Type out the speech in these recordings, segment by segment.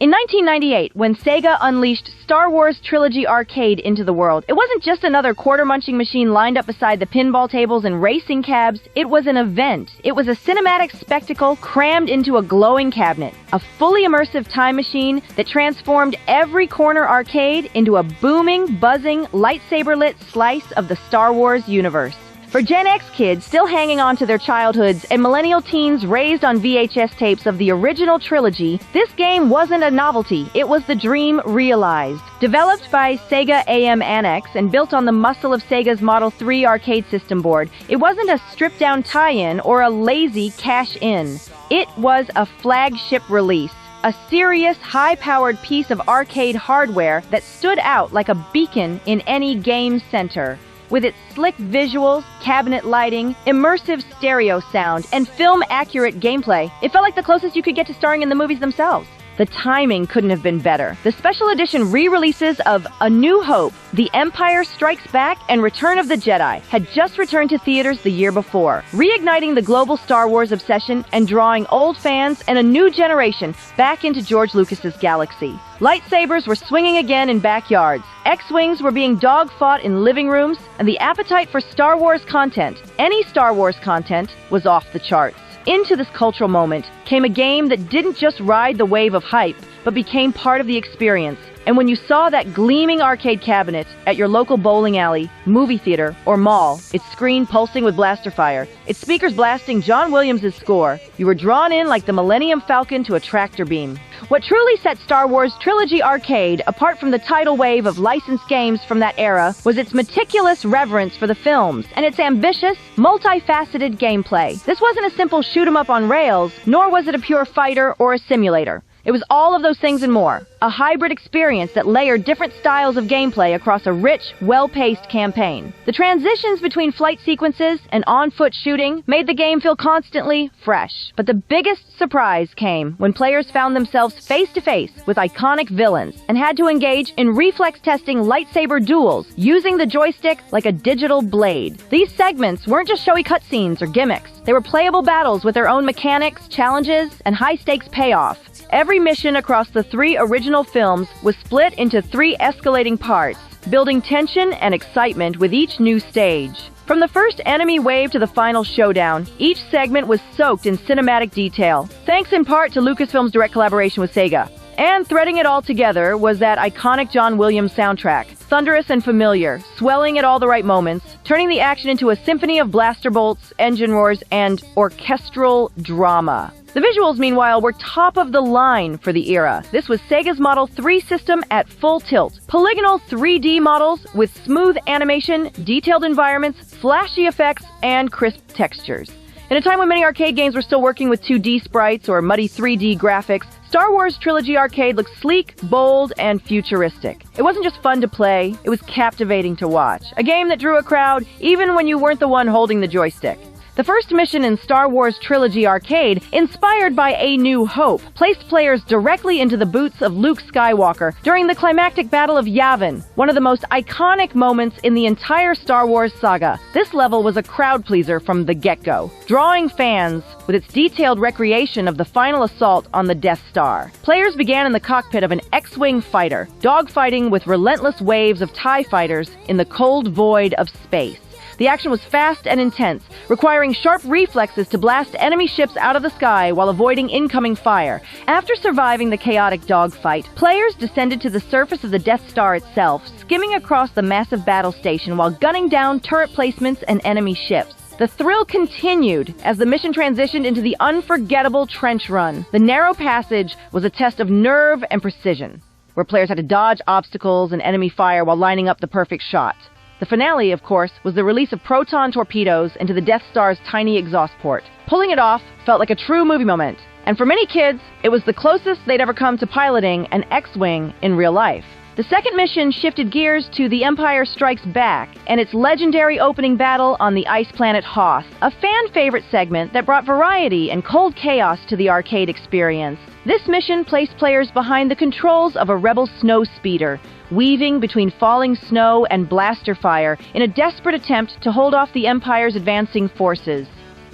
In 1998, when Sega unleashed Star Wars Trilogy Arcade into the world, it wasn't just another quarter-munching machine lined up beside the pinball tables and racing cabs. It was an event. It was a cinematic spectacle crammed into a glowing cabinet, a fully immersive time machine that transformed every corner arcade into a booming, buzzing, lightsaber-lit slice of the Star Wars universe. For Gen X kids still hanging on to their childhoods and millennial teens raised on VHS tapes of the original trilogy, this game wasn't a novelty, it was the dream realized. Developed by Sega AM Annex and built on the muscle of Sega's Model 3 arcade system board, it wasn't a stripped-down tie-in or a lazy cash-in. It was a flagship release. A serious, high-powered piece of arcade hardware that stood out like a beacon in any game center. With its slick visuals, cabinet lighting, immersive stereo sound, and film-accurate gameplay, it felt like the closest you could get to starring in the movies themselves. The timing couldn't have been better. The special edition re-releases of A New Hope, The Empire Strikes Back, and Return of the Jedi had just returned to theaters the year before, reigniting the global Star Wars obsession and drawing old fans and a new generation back into George Lucas's galaxy. Lightsabers were swinging again in backyards, X-Wings were being dog-fought in living rooms, and the appetite for Star Wars content, any Star Wars content, was off the charts. Into this cultural moment came a game that didn't just ride the wave of hype, but became part of the experience. And when you saw that gleaming arcade cabinet at your local bowling alley, movie theater, or mall, its screen pulsing with blaster fire, its speakers blasting John Williams' score, you were drawn in like the Millennium Falcon to a tractor beam. What truly set Star Wars Trilogy Arcade apart from the tidal wave of licensed games from that era was its meticulous reverence for the films and its ambitious, multifaceted gameplay. This wasn't a simple shoot-'em-up on rails, nor was it a pure fighter or a simulator. It was all of those things and more. A hybrid experience that layered different styles of gameplay across a rich, well-paced campaign. The transitions between flight sequences and on-foot shooting made the game feel constantly fresh. But the biggest surprise came when players found themselves face-to-face with iconic villains and had to engage in reflex-testing lightsaber duels using the joystick like a digital blade. These segments weren't just showy cutscenes or gimmicks. They were playable battles with their own mechanics, challenges, and high-stakes payoff. Every mission across the 3 original films was split into 3 escalating parts, building tension and excitement with each new stage. From the first enemy wave to the final showdown, each segment was soaked in cinematic detail, thanks in part to Lucasfilm's direct collaboration with Sega. And threading it all together was that iconic John Williams soundtrack, thunderous and familiar, swelling at all the right moments, turning the action into a symphony of blaster bolts, engine roars, and orchestral drama. The visuals, meanwhile, were top of the line for the era. This was Sega's Model 3 system at full tilt. Polygonal 3D models with smooth animation, detailed environments, flashy effects, and crisp textures. In a time when many arcade games were still working with 2D sprites or muddy 3D graphics, Star Wars Trilogy Arcade looked sleek, bold, and futuristic. It wasn't just fun to play, it was captivating to watch. A game that drew a crowd even when you weren't the one holding the joystick. The first mission in Star Wars Trilogy Arcade, inspired by A New Hope, placed players directly into the boots of Luke Skywalker during the climactic Battle of Yavin, one of the most iconic moments in the entire Star Wars saga. This level was a crowd pleaser from the get-go, drawing fans with its detailed recreation of the final assault on the Death Star. Players began in the cockpit of an X-Wing fighter, dogfighting with relentless waves of TIE fighters in the cold void of space. The action was fast and intense, requiring sharp reflexes to blast enemy ships out of the sky while avoiding incoming fire. After surviving the chaotic dogfight, players descended to the surface of the Death Star itself, skimming across the massive battle station while gunning down turret placements and enemy ships. The thrill continued as the mission transitioned into the unforgettable trench run. The narrow passage was a test of nerve and precision, where players had to dodge obstacles and enemy fire while lining up the perfect shot. The finale, of course, was the release of proton torpedoes into the Death Star's tiny exhaust port. Pulling it off felt like a true movie moment, and for many kids, it was the closest they'd ever come to piloting an X-Wing in real life. The second mission shifted gears to The Empire Strikes Back and its legendary opening battle on the ice planet Hoth, a fan-favorite segment that brought variety and cold chaos to the arcade experience. This mission placed players behind the controls of a rebel snow speeder, weaving between falling snow and blaster fire in a desperate attempt to hold off the Empire's advancing forces.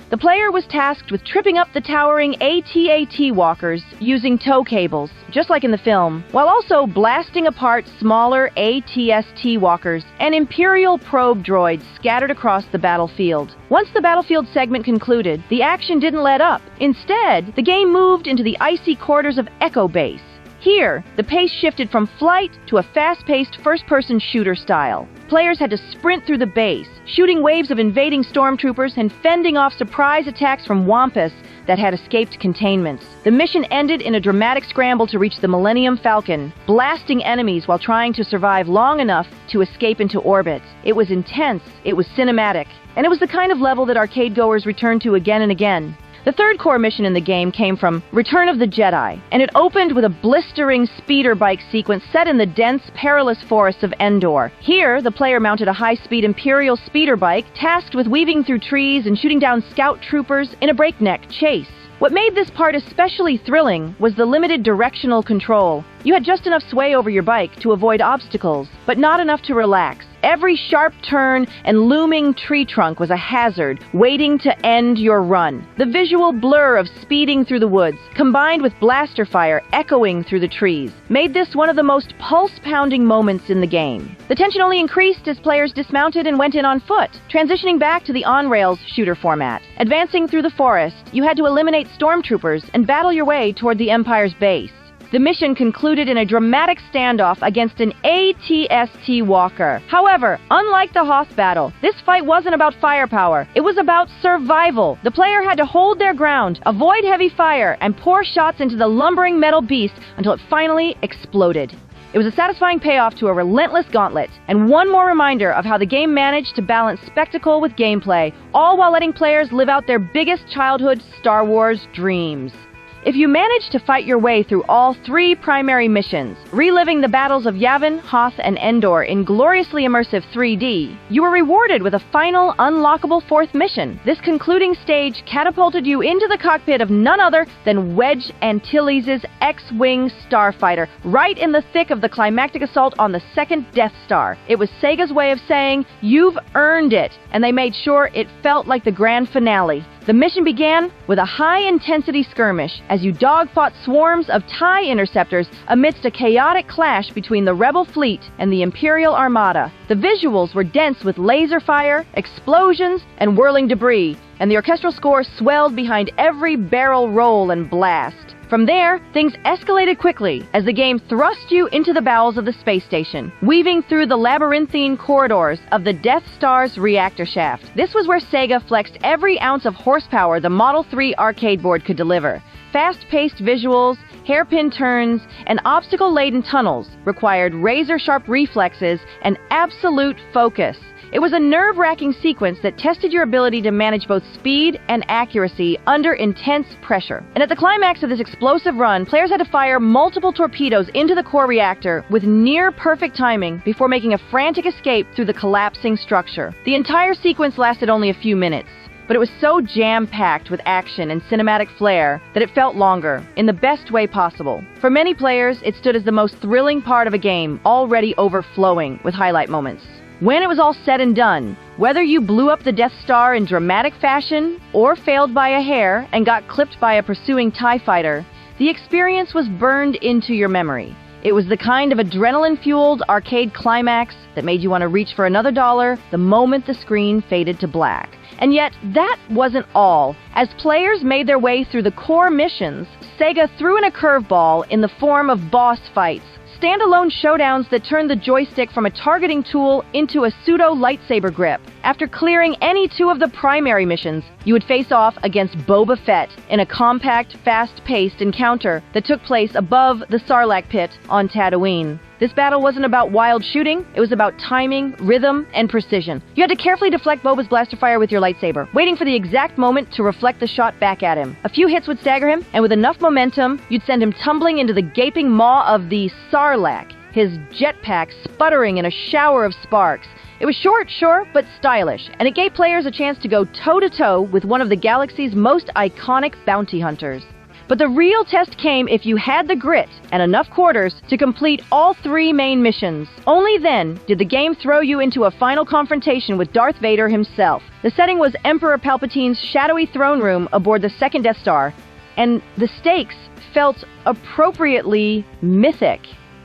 The player was tasked with tripping up the towering AT-AT walkers using tow cables, just like in the film, while also blasting apart smaller AT-ST walkers and Imperial probe droids scattered across the battlefield. Once the battlefield segment concluded, the action didn't let up. Instead, the game moved into the icy quarters of Echo Base. Here, the pace shifted from flight to a fast-paced first-person shooter style. Players had to sprint through the base, shooting waves of invading stormtroopers and fending off surprise attacks from Wampus that had escaped containments. The mission ended in a dramatic scramble to reach the Millennium Falcon, blasting enemies while trying to survive long enough to escape into orbit. It was intense, it was cinematic, and it was the kind of level that arcade-goers returned to again and again. The third core mission in the game came from Return of the Jedi, and it opened with a blistering speeder bike sequence set in the dense, perilous forests of Endor. Here, the player mounted a high-speed Imperial speeder bike, tasked with weaving through trees and shooting down scout troopers in a breakneck chase. What made this part especially thrilling was the limited directional control. You had just enough sway over your bike to avoid obstacles, but not enough to relax. Every sharp turn and looming tree trunk was a hazard, waiting to end your run. The visual blur of speeding through the woods, combined with blaster fire echoing through the trees, made this one of the most pulse-pounding moments in the game. The tension only increased as players dismounted and went in on foot, transitioning back to the on-rails shooter format. Advancing through the forest, you had to eliminate stormtroopers and battle your way toward the Empire's base. The mission concluded in a dramatic standoff against an AT-ST walker. However, unlike the Hoth battle, this fight wasn't about firepower. It was about survival. The player had to hold their ground, avoid heavy fire, and pour shots into the lumbering metal beast until it finally exploded. It was a satisfying payoff to a relentless gauntlet, and one more reminder of how the game managed to balance spectacle with gameplay, all while letting players live out their biggest childhood Star Wars dreams. If you managed to fight your way through all three primary missions, reliving the battles of Yavin, Hoth, and Endor in gloriously immersive 3D, you were rewarded with a final, unlockable fourth mission. This concluding stage catapulted you into the cockpit of none other than Wedge Antilles' X-Wing starfighter, right in the thick of the climactic assault on the second Death Star. It was Sega's way of saying, "You've earned it," and they made sure it felt like the grand finale. The mission began with a high-intensity skirmish as you dogfought swarms of TIE interceptors amidst a chaotic clash between the Rebel fleet and the Imperial Armada. The visuals were dense with laser fire, explosions, and whirling debris, and the orchestral score swelled behind every barrel roll and blast. From there, things escalated quickly as the game thrust you into the bowels of the space station, weaving through the labyrinthine corridors of the Death Star's reactor shaft. This was where Sega flexed every ounce of horsepower the Model 3 arcade board could deliver. Fast-paced visuals, hairpin turns, and obstacle-laden tunnels required razor-sharp reflexes and absolute focus. It was a nerve-wracking sequence that tested your ability to manage both speed and accuracy under intense pressure. And at the climax of this explosive run, players had to fire multiple torpedoes into the core reactor with near-perfect timing before making a frantic escape through the collapsing structure. The entire sequence lasted only a few minutes, but it was so jam-packed with action and cinematic flair that it felt longer, in the best way possible. For many players, it stood as the most thrilling part of a game, already overflowing with highlight moments. When it was all said and done, whether you blew up the Death Star in dramatic fashion or failed by a hair and got clipped by a pursuing TIE fighter, the experience was burned into your memory. It was the kind of adrenaline-fueled arcade climax that made you want to reach for another dollar the moment the screen faded to black. And yet, that wasn't all. As players made their way through the core missions, Sega threw in a curveball in the form of boss fights. Standalone showdowns that turned the joystick from a targeting tool into a pseudo-lightsaber grip. After clearing any two of the primary missions, you would face off against Boba Fett in a compact, fast-paced encounter that took place above the Sarlacc pit on Tatooine. This battle wasn't about wild shooting, it was about timing, rhythm, and precision. You had to carefully deflect Boba's blaster fire with your lightsaber, waiting for the exact moment to reflect the shot back at him. A few hits would stagger him, and with enough momentum, you'd send him tumbling into the gaping maw of the Sarlacc, his jetpack sputtering in a shower of sparks. It was short, sure, but stylish, and it gave players a chance to go toe-to-toe with one of the galaxy's most iconic bounty hunters. But the real test came if you had the grit and enough quarters to complete all 3 main missions. Only then did the game throw you into a final confrontation with Darth Vader himself. The setting was Emperor Palpatine's shadowy throne room aboard the second Death Star, and the stakes felt appropriately mythic.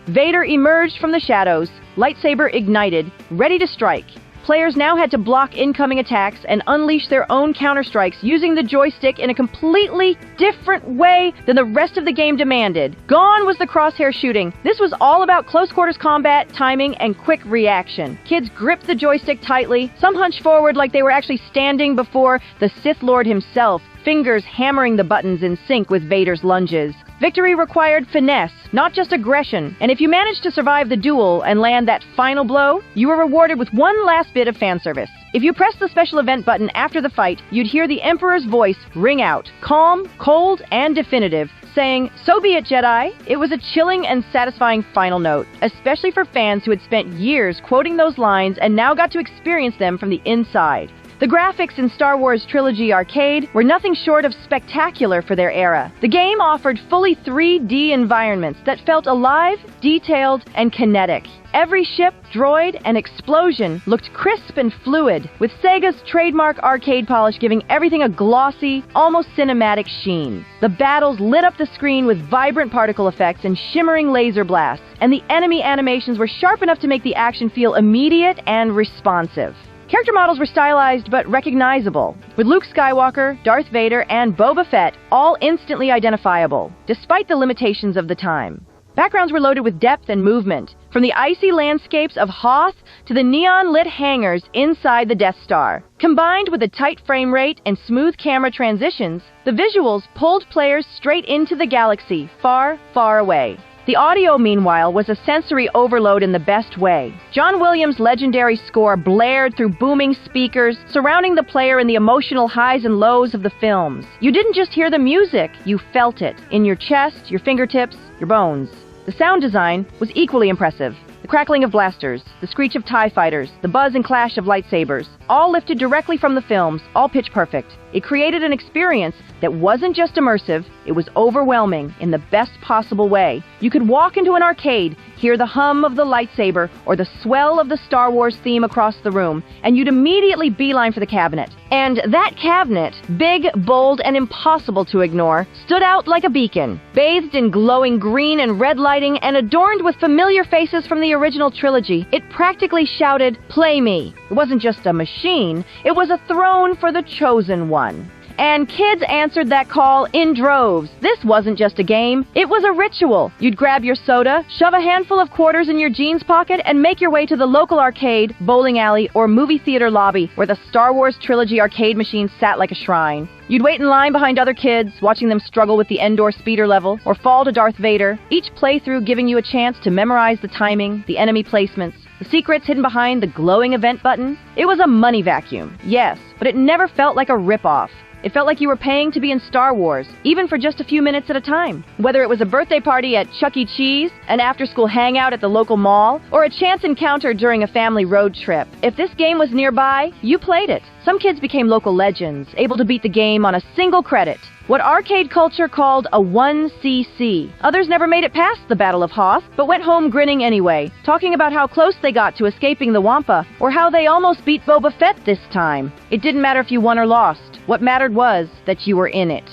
Vader emerged from the shadows, lightsaber ignited, ready to strike. Players now had to block incoming attacks and unleash their own counterstrikes using the joystick in a completely different way than the rest of the game demanded. Gone was the crosshair shooting. This was all about close-quarters combat, timing, and quick reaction. Kids gripped the joystick tightly, some hunched forward like they were actually standing before the Sith Lord himself, fingers hammering the buttons in sync with Vader's lunges. Victory required finesse, not just aggression, and if you managed to survive the duel and land that final blow, you were rewarded with one last bit of fan service. If you pressed the special event button after the fight, you'd hear the Emperor's voice ring out, calm, cold, and definitive, saying, "So be it, Jedi." It was a chilling and satisfying final note, especially for fans who had spent years quoting those lines and now got to experience them from the inside. The graphics in Star Wars Trilogy Arcade were nothing short of spectacular for their era. The game offered fully 3D environments that felt alive, detailed, and kinetic. Every ship, droid, and explosion looked crisp and fluid, with Sega's trademark arcade polish giving everything a glossy, almost cinematic sheen. The battles lit up the screen with vibrant particle effects and shimmering laser blasts, and the enemy animations were sharp enough to make the action feel immediate and responsive. Character models were stylized but recognizable, with Luke Skywalker, Darth Vader, and Boba Fett all instantly identifiable, despite the limitations of the time. Backgrounds were loaded with depth and movement, from the icy landscapes of Hoth to the neon-lit hangars inside the Death Star. Combined with a tight frame rate and smooth camera transitions, the visuals pulled players straight into the galaxy, far, far away. The audio, meanwhile, was a sensory overload in the best way. John Williams' legendary score blared through booming speakers, surrounding the player in the emotional highs and lows of the films. You didn't just hear the music, you felt it, in your chest, your fingertips, your bones. The sound design was equally impressive. The crackling of blasters, the screech of TIE fighters, the buzz and clash of lightsabers, all lifted directly from the films, all pitch perfect. It created an experience that wasn't just immersive, it was overwhelming in the best possible way. You could walk into an arcade, hear the hum of the lightsaber or the swell of the Star Wars theme across the room, and you'd immediately beeline for the cabinet. And that cabinet, big, bold, and impossible to ignore, stood out like a beacon, bathed in glowing green and red lighting and adorned with familiar faces from the original trilogy. It practically shouted, "Play me." It wasn't just a machine, it was a throne for the chosen one. And kids answered that call in droves. This wasn't just a game, it was a ritual. You'd grab your soda, shove a handful of quarters in your jeans pocket, and make your way to the local arcade, bowling alley, or movie theater lobby where the Star Wars Trilogy Arcade machine sat like a shrine. You'd wait in line behind other kids, watching them struggle with the Endor speeder level, or fall to Darth Vader, each playthrough giving you a chance to memorize the timing, the enemy placements, the secrets hidden behind the glowing event button. It was a money vacuum, yes, but it never felt like a rip-off. It felt like you were paying to be in Star Wars, even for just a few minutes at a time. Whether it was a birthday party at Chuck E. Cheese, an after-school hangout at the local mall, or a chance encounter during a family road trip, if this game was nearby, you played it. Some kids became local legends, able to beat the game on a single credit. What arcade culture called a 1cc. Others never made it past the Battle of Hoth, but went home grinning anyway, talking about how close they got to escaping the Wampa, or how they almost beat Boba Fett this time. It didn't matter if you won or lost. What mattered was that you were in it.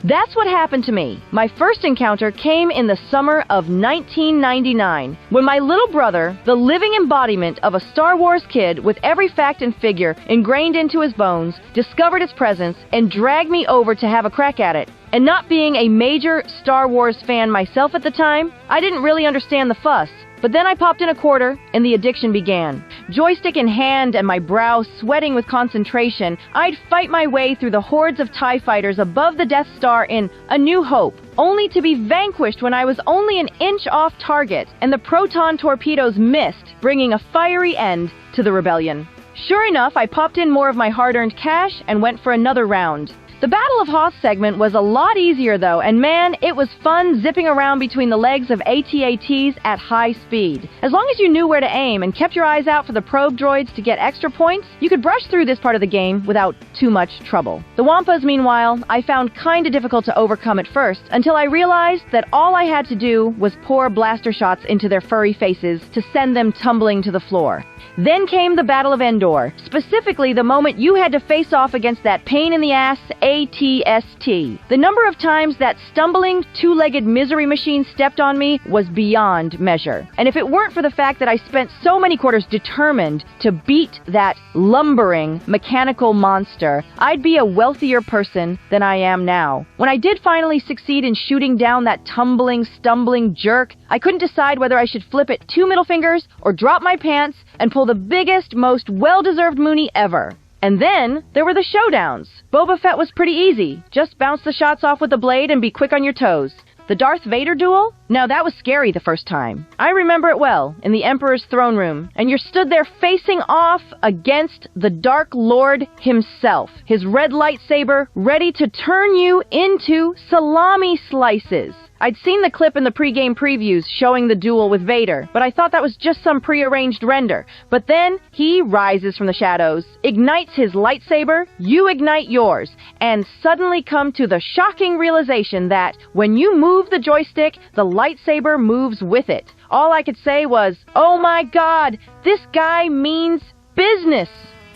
That's what happened to me. My first encounter came in the summer of 1999, when my little brother, the living embodiment of a Star Wars kid with every fact and figure ingrained into his bones, discovered its presence and dragged me over to have a crack at it. And not being a major Star Wars fan myself at the time, I didn't really understand the fuss. But then I popped in a quarter, and the addiction began. Joystick in hand and my brow sweating with concentration, I'd fight my way through the hordes of TIE fighters above the Death Star in A New Hope, only to be vanquished when I was only an inch off target, and the proton torpedoes missed, bringing a fiery end to the rebellion. Sure enough, I popped in more of my hard-earned cash and went for another round. The Battle of Hoth segment was a lot easier though, and man, it was fun zipping around between the legs of AT-ATs at high speed. As long as you knew where to aim and kept your eyes out for the probe droids to get extra points, you could brush through this part of the game without too much trouble. The Wampas, meanwhile, I found kinda difficult to overcome at first, until I realized that all I had to do was pour blaster shots into their furry faces to send them tumbling to the floor. Then came the Battle of Endor, specifically the moment you had to face off against that pain-in-the-ass AT-ST. The number of times that stumbling, two-legged misery machine stepped on me was beyond measure. And if it weren't for the fact that I spent so many quarters determined to beat that lumbering, mechanical monster, I'd be a wealthier person than I am now. When I did finally succeed in shooting down that tumbling, stumbling jerk, I couldn't decide whether I should flip it 2 middle fingers or drop my pants and pull the biggest, most well-deserved moonie ever. And then there were the showdowns. Boba Fett was pretty easy. Just bounce the shots off with the blade and be quick on your toes. The Darth Vader duel? Now that was scary the first time. I remember it well, in the Emperor's throne room, and you're stood there facing off against the Dark Lord himself, his red lightsaber ready to turn you into salami slices. I'd seen the clip in the pre-game previews showing the duel with Vader, but I thought that was just some pre-arranged render. But then he rises from the shadows, ignites his lightsaber, you ignite yours, and suddenly come to the shocking realization that when you move the joystick, the lightsaber moves with it. All I could say was, "Oh my God, this guy means business!"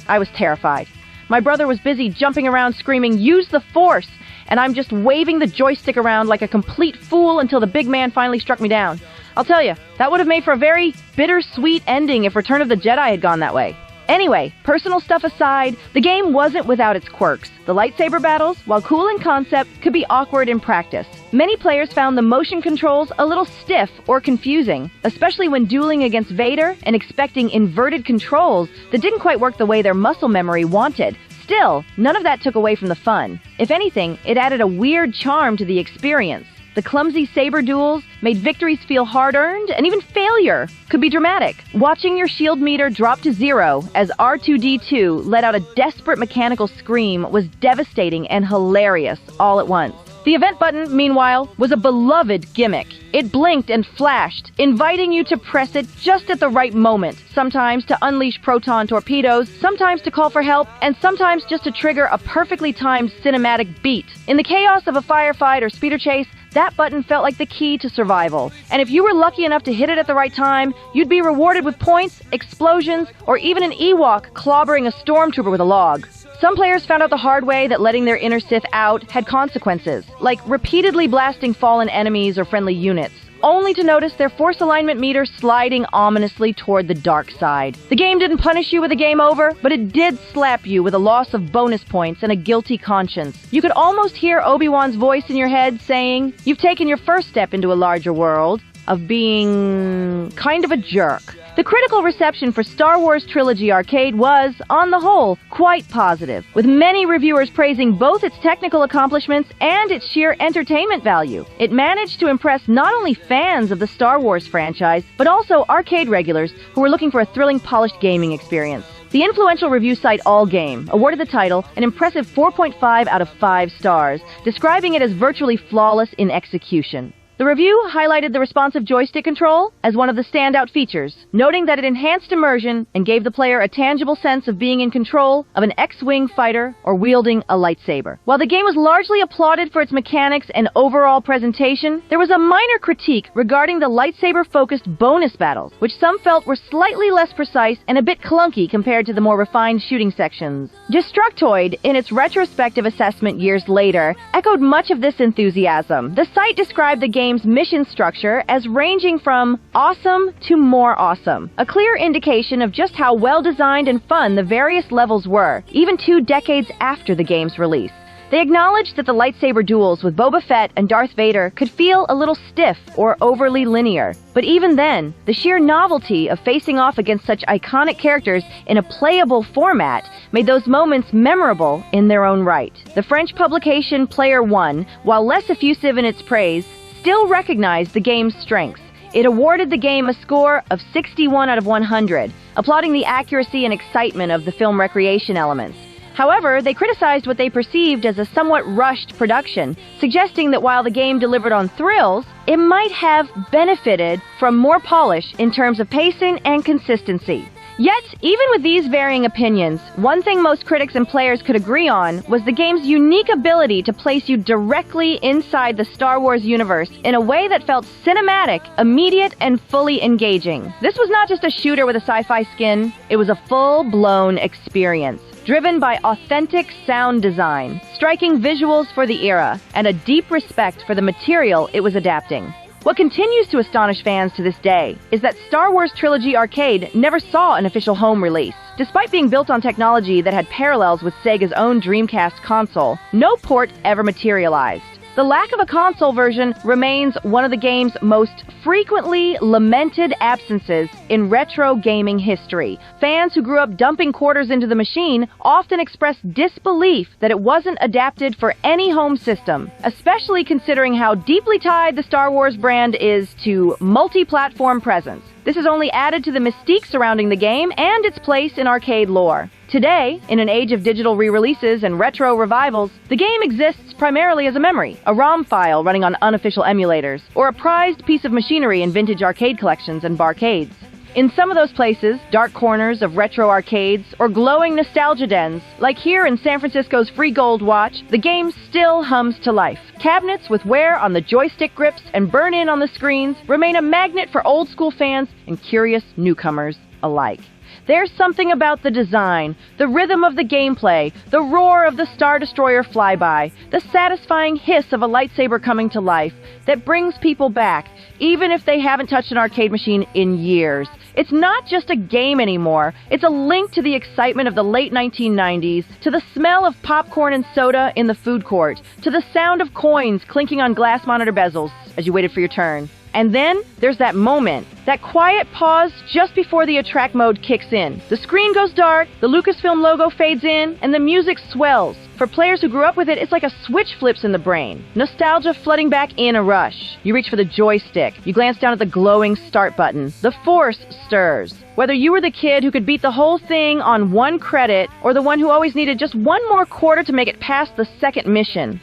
I was terrified. My brother was busy jumping around screaming, "Use the Force!" and I'm just waving the joystick around like a complete fool until the big man finally struck me down. I'll tell you, that would have made for a very bittersweet ending if Return of the Jedi had gone that way. Anyway, personal stuff aside, the game wasn't without its quirks. The lightsaber battles, while cool in concept, could be awkward in practice. Many players found the motion controls a little stiff or confusing, especially when dueling against Vader and expecting inverted controls that didn't quite work the way their muscle memory wanted. Still, none of that took away from the fun. If anything, it added a weird charm to the experience. The clumsy saber duels made victories feel hard-earned, and even failure could be dramatic. Watching your shield meter drop to 0 as R2-D2 let out a desperate mechanical scream was devastating and hilarious all at once. The event button, meanwhile, was a beloved gimmick. It blinked and flashed, inviting you to press it just at the right moment, sometimes to unleash proton torpedoes, sometimes to call for help, and sometimes just to trigger a perfectly timed cinematic beat. In the chaos of a firefight or speeder chase, that button felt like the key to survival. And if you were lucky enough to hit it at the right time, you'd be rewarded with points, explosions, or even an Ewok clobbering a stormtrooper with a log. Some players found out the hard way that letting their inner Sith out had consequences, like repeatedly blasting fallen enemies or friendly units, only to notice their force alignment meter sliding ominously toward the dark side. The game didn't punish you with a game over, but it did slap you with a loss of bonus points and a guilty conscience. You could almost hear Obi-Wan's voice in your head saying, "You've taken your first step into a larger world of being kind of a jerk." The critical reception for Star Wars Trilogy Arcade was, on the whole, quite positive, with many reviewers praising both its technical accomplishments and its sheer entertainment value. It managed to impress not only fans of the Star Wars franchise, but also arcade regulars who were looking for a thrilling, polished gaming experience. The influential review site AllGame awarded the title an impressive 4.5 out of 5 stars, describing it as virtually flawless in execution. The review highlighted the responsive joystick control as one of the standout features, noting that it enhanced immersion and gave the player a tangible sense of being in control of an X-Wing fighter or wielding a lightsaber. While the game was largely applauded for its mechanics and overall presentation, there was a minor critique regarding the lightsaber-focused bonus battles, which some felt were slightly less precise and a bit clunky compared to the more refined shooting sections. Destructoid, in its retrospective assessment years later, echoed much of this enthusiasm. The site described the game's mission structure as ranging from awesome to more awesome, a clear indication of just how well designed and fun the various levels were, even 2 decades after the game's release. They acknowledged that the lightsaber duels with Boba Fett and Darth Vader could feel a little stiff or overly linear. But even then, the sheer novelty of facing off against such iconic characters in a playable format made those moments memorable in their own right. The French publication Player One, while less effusive in its praise, still recognized the game's strengths. It awarded the game a score of 61 out of 100, applauding the accuracy and excitement of the film recreation elements. However, they criticized what they perceived as a somewhat rushed production, suggesting that while the game delivered on thrills, it might have benefited from more polish in terms of pacing and consistency. Yet, even with these varying opinions, one thing most critics and players could agree on was the game's unique ability to place you directly inside the Star Wars universe in a way that felt cinematic, immediate, and fully engaging. This was not just a shooter with a sci-fi skin, it was a full-blown experience, driven by authentic sound design, striking visuals for the era, and a deep respect for the material it was adapting. What continues to astonish fans to this day is that Star Wars Trilogy Arcade never saw an official home release. Despite being built on technology that had parallels with Sega's own Dreamcast console, no port ever materialized. The lack of a console version remains one of the game's most frequently lamented absences in retro gaming history. Fans who grew up dumping quarters into the machine often express disbelief that it wasn't adapted for any home system, especially considering how deeply tied the Star Wars brand is to multi-platform presence. This has only added to the mystique surrounding the game and its place in arcade lore. Today, in an age of digital re-releases and retro revivals, the game exists primarily as a memory, a ROM file running on unofficial emulators, or a prized piece of machinery in vintage arcade collections and barcades. In some of those places, dark corners of retro arcades or glowing nostalgia dens, like here in San Francisco's Free Gold Watch, the game still hums to life. Cabinets with wear on the joystick grips and burn-in on the screens remain a magnet for old-school fans and curious newcomers alike. There's something about the design, the rhythm of the gameplay, the roar of the Star Destroyer flyby, the satisfying hiss of a lightsaber coming to life that brings people back, even if they haven't touched an arcade machine in years. It's not just a game anymore. It's a link to the excitement of the late 1990s, to the smell of popcorn and soda in the food court, to the sound of coins clinking on glass monitor bezels as you waited for your turn. And then there's that moment, that quiet pause just before the attract mode kicks in. The screen goes dark, the Lucasfilm logo fades in, and the music swells. For players who grew up with it, it's like a switch flips in the brain. Nostalgia flooding back in a rush. You reach for the joystick. You glance down at the glowing start button. The Force stirs. Whether you were the kid who could beat the whole thing on one credit, or the one who always needed just one more quarter to make it past the second mission,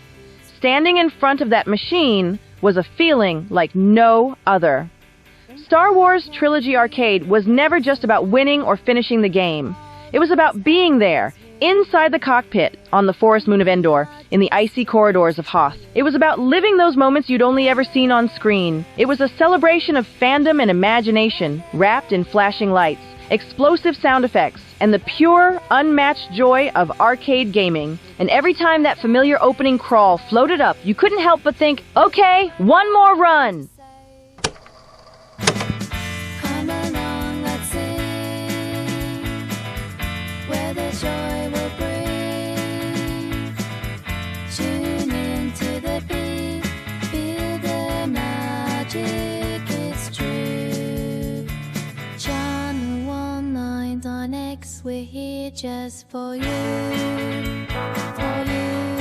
standing in front of that machine was a feeling like no other. Star Wars Trilogy Arcade was never just about winning or finishing the game. It was about being there, inside the cockpit, on the forest moon of Endor, in the icy corridors of Hoth. It was about living those moments you'd only ever seen on screen. It was a celebration of fandom and imagination, wrapped in flashing lights, explosive sound effects, and the pure, unmatched joy of arcade gaming. And every time that familiar opening crawl floated up, you couldn't help but think, okay, one more run! Come along, let's sing, where the joy will bring. Tune into the beat, feel the magic, it's true. Channel 199 X, we're here just for you, for you.